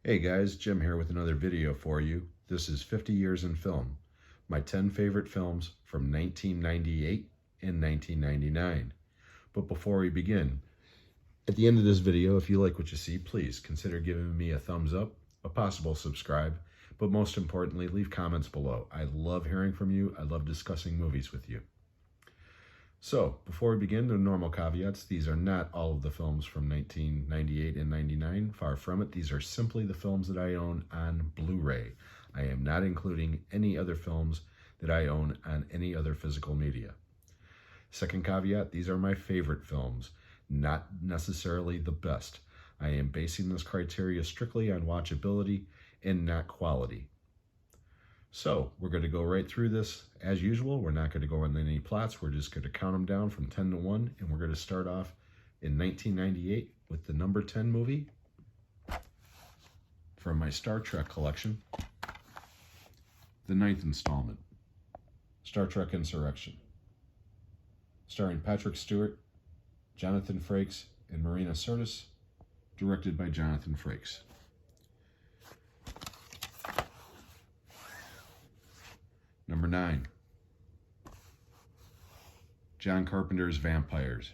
Hey guys, Jim here with another video for you. This is 50 Years in Film, my 10 favorite films from 1998 and 1999. But before we begin, at the end of this video, if you like what you see, please consider giving me a thumbs up, a possible subscribe, but most importantly, leave comments below. I love hearing from you. I love discussing movies with you. So, before we begin, the normal caveats. These are not all of the films from 1998 and 99. Far from it. These are simply the films that I own on Blu-ray. I am not including any other films that I own on any other physical media. Second caveat, these are my favorite films, not necessarily the best. I am basing this criteria strictly on watchability and not quality. So we're going to go right through this. As usual, we're not going to go into any plots. We're just going to count them down from 10 to 1, and we're going to start off in 1998 with the number 10 movie from my Star Trek collection, the 9th installment, Star Trek Insurrection, starring Patrick Stewart, Jonathan Frakes, and Marina Sirtis, directed by Jonathan Frakes. Number 9, John Carpenter's Vampires,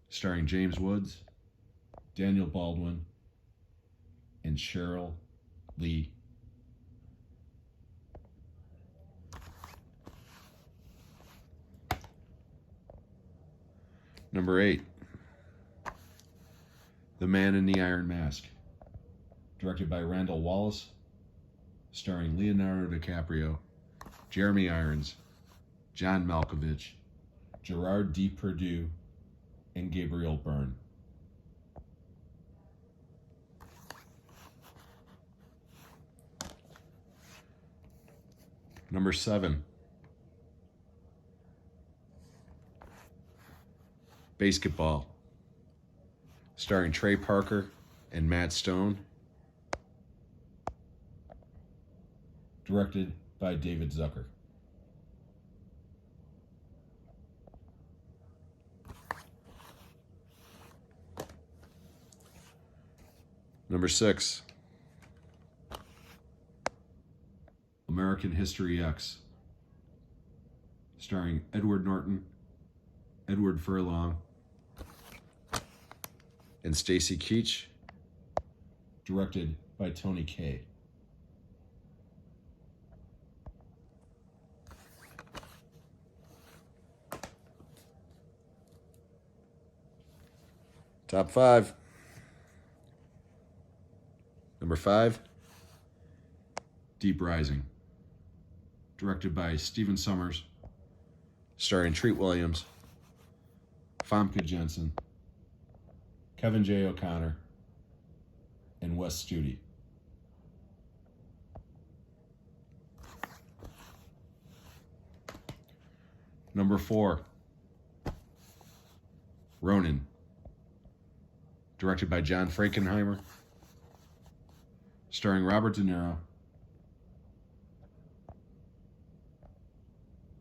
starring James Woods, Daniel Baldwin, and Cheryl Lee. Number 8, The Man in the Iron Mask, directed by Randall Wallace, starring Leonardo DiCaprio, Jeremy Irons, John Malkovich, Gerard Depardieu, and Gabriel Byrne. Number 7, Basketball, starring Trey Parker and Matt Stone, directed by David Zucker. Number 6, American History X, starring Edward Norton, Edward Furlong, and Stacy Keach, directed by Tony Kaye. Top 5. Number 5, Deep Rising, directed by Stephen Sommers, starring Treat Williams, Famke Janssen, Kevin J. O'Connor, and Wes Studi. Number 4, Ronin, directed by John Frankenheimer, starring Robert De Niro,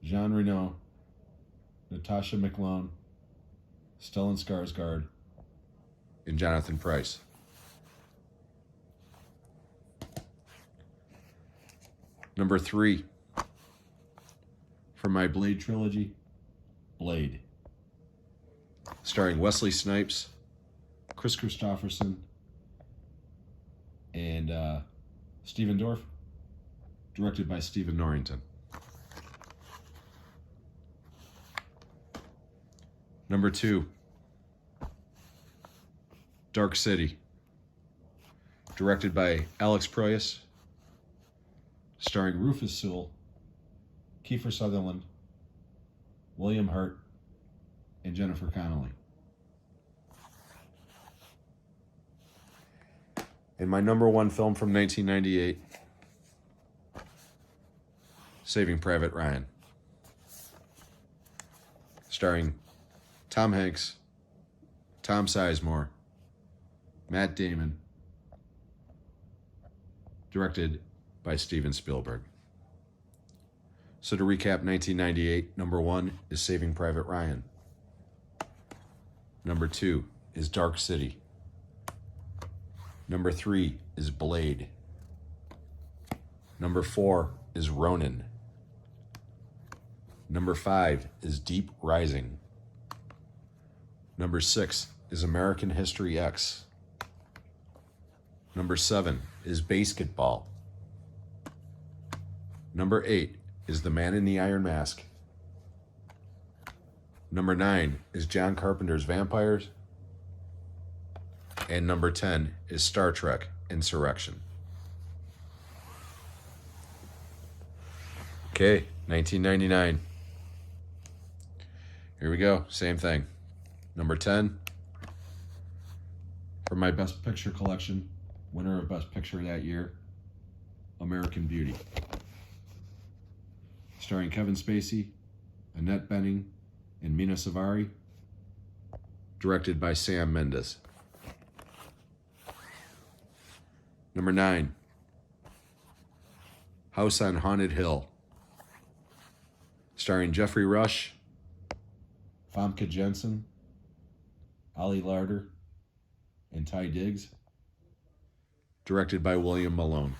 Jean Reno, Natasha McLone, Stellan Skarsgård, and Jonathan Pryce. Number 3, from my Blade trilogy, Blade, starring Wesley Snipes, Chris Christopherson, and Stephen Dorff, directed by Stephen Norrington. Number 2, Dark City, directed by Alex Proyas, starring Rufus Sewell, Kiefer Sutherland, William Hurt, and Jennifer Connelly. And my number 1 film from 1998, Saving Private Ryan, starring Tom Hanks, Tom Sizemore, Matt Damon, directed by Steven Spielberg. So to recap 1998, number 1 is Saving Private Ryan. Number 2 is Dark City. Number 3 is Blade. Number 4 is Ronin. Number 5 is Deep Rising. Number 6 is American History X. Number 7 is Basketball. Number 8 is The Man in the Iron Mask. Number 9 is John Carpenter's Vampires. And number 10 is Star Trek Insurrection. Okay, 1999. Here we go, same thing. Number 10, for my Best Picture collection, winner of Best Picture that year, American Beauty. Starring Kevin Spacey, Annette Bening, and Mina Savari. Directed by Sam Mendes. Number 9, House on Haunted Hill. Starring Jeffrey Rush, Famke Janssen, Ali Larder, and Ty Diggs. Directed by William Malone.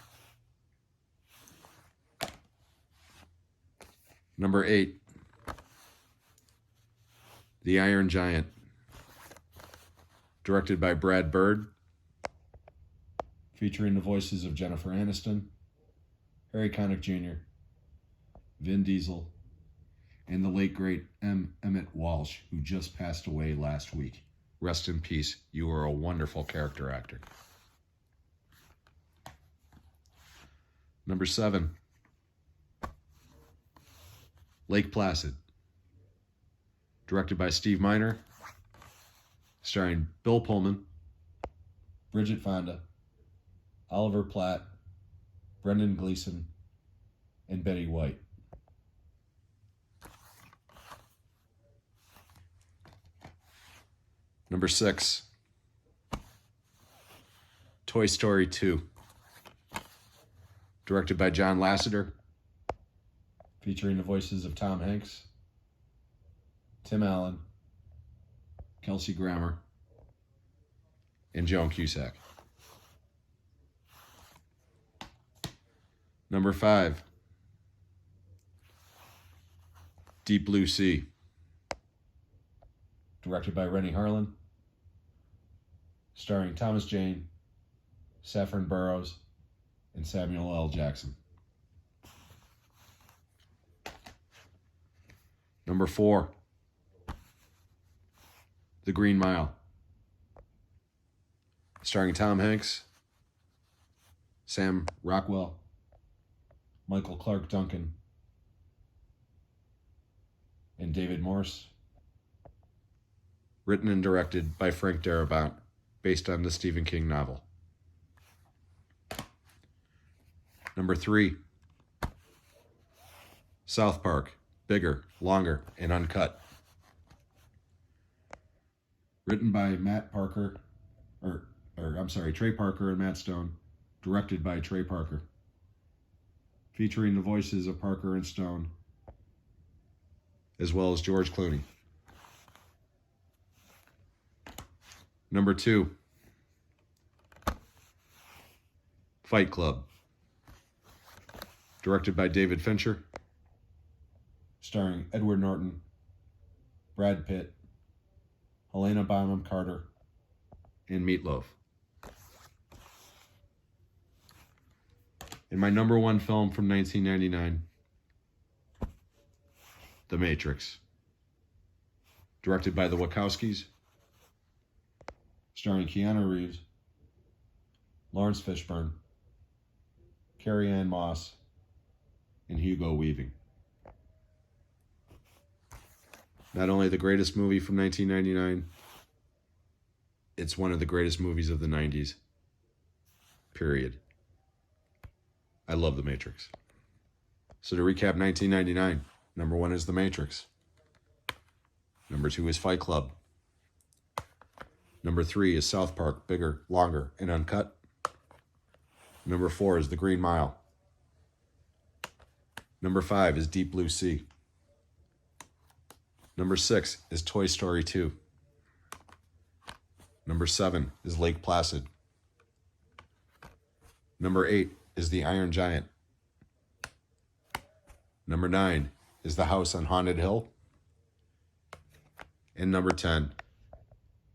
Number 8, The Iron Giant. Directed by Brad Bird. Featuring the voices of Jennifer Aniston, Harry Connick Jr., Vin Diesel, and the late great Emmett Walsh, who just passed away last week. Rest in peace. You were a wonderful character actor. Number 7, Lake Placid. Directed by Steve Miner. Starring Bill Pullman, Bridget Fonda, Oliver Platt, Brendan Gleeson, and Betty White. Number 6, Toy Story 2. Directed by John Lasseter. Featuring the voices of Tom Hanks, Tim Allen, Kelsey Grammer, and Joan Cusack. Number 5, Deep Blue Sea. Directed by Rennie Harlan. Starring Thomas Jane, Saffron Burrows, and Samuel L. Jackson. Number 4, The Green Mile. Starring Tom Hanks, Sam Rockwell, Michael Clark Duncan, and David Morse. Written and directed by Frank Darabont, based on the Stephen King novel. Number 3, South Park, Bigger, Longer, and Uncut. Written by Trey Parker and Matt Stone. Directed by Trey Parker. Featuring the voices of Parker and Stone, as well as George Clooney. Number 2, Fight Club. Directed by David Fincher. Starring Edward Norton, Brad Pitt, Helena Bonham Carter, and Meatloaf. And my number 1 film from 1999, The Matrix. Directed by the Wachowskis. Starring Keanu Reeves, Lawrence Fishburne, Carrie Ann Moss, and Hugo Weaving. Not only the greatest movie from 1999, it's one of the greatest movies of the 90s. Period. I love The Matrix. So to recap 1999, number 1 is The Matrix. Number 2 is Fight Club. Number 3 is South Park, Bigger, Longer, and Uncut. Number 4 is The Green Mile. Number 5 is Deep Blue Sea. Number 6 is Toy Story 2. Number 7 is Lake Placid. Number 8 is The Iron Giant. Number 9 is The House on Haunted Hill. And number 10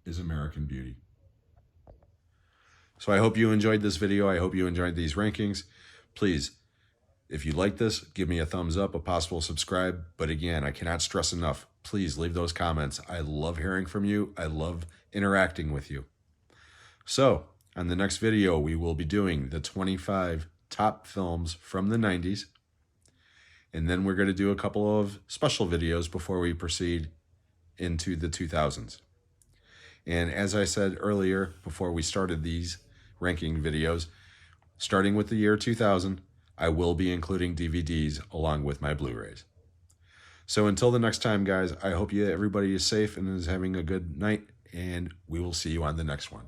is American Beauty. So I hope you enjoyed this video. I hope you enjoyed these rankings. Please, if you like this, give me a thumbs up, a possible subscribe. But again, I cannot stress enough, please leave those comments. I love hearing from you. I love interacting with you. So on the next video, we will be doing the 25 top films from the 90s. And then we're going to do a couple of special videos before we proceed into the 2000s. And as I said earlier, before we started these ranking videos, starting with the year 2000, I will be including DVDs along with my Blu-rays. So until the next time, guys, I hope everybody is safe and is having a good night, and we will see you on the next one.